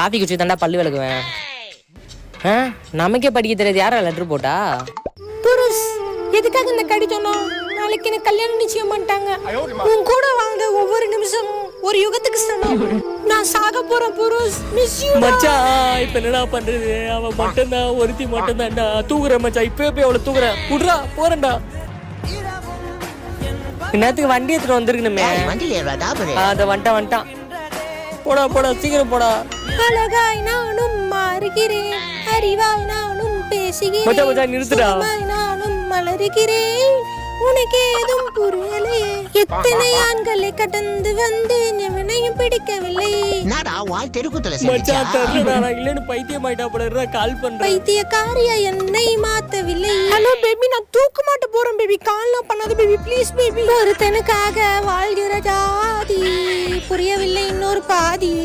Coffee குடிச்சு தாண்டா பல்லு விளக்குவேன். நமக்கே படிக்க தெரியாது, யாரா லெட்டர் போட்டா? புருஷ், எதுக்காக இந்த கடிதம்? நாளைக்கு எனக்கு கல்யாணம் நிச்சயம் பண்ணிட்டாங்க. உன் கூட வாழ்ந்த ஒவ்வொரு நிமிஷமும் ஒரு யுகத்துக்கு சமம். நான் சாக போறேன் புருஷ். மிஸ் யூ மச்சான். இப்ப என்னடா பண்றது? அவ மட்டும்தான், ஒருத்தி மட்டும்தான்டா. தூக்குறேன் மச்சான், இப்பவே போய் அவளை தூக்குறேன். விட்றா, போறேன்டா. இன்னத்துக்கு வண்டி எடுத்துட்டு வந்திருக்கணுமே. அத வந்துட்டான். போடா போடா, சீக்கிரம் போடா. அழகாய் நானும் மாறுகிறேன், அறிவாய் நானும் பேசுகிறேன், மச்சான் நிறுத்துடா. நானும் மலருகிறேன், உனக்கு ஏதும் புரியலையே. எத்தனை ஆண்களை கடந்து வந்து எவனையும் பிடிக்கவில்லை. மச்சான் தெரியலடா, நான் இல்லன்னு பைத்தியமாயிட்டா போல. கால் பண்றேன். பைத்தியக்காரியா என்னை மாத்தவில்லை. ஹலோ பேபி, நான் தூக்க மாட்ட போறேன் பேபி. கால்லாம் பண்ணாத பேபி, ப்ளீஸ் பேபி. ஒருத்தனுக்காக வாழ்கிற ஜாதி புரியவில்லை இன்னொரு பாதி.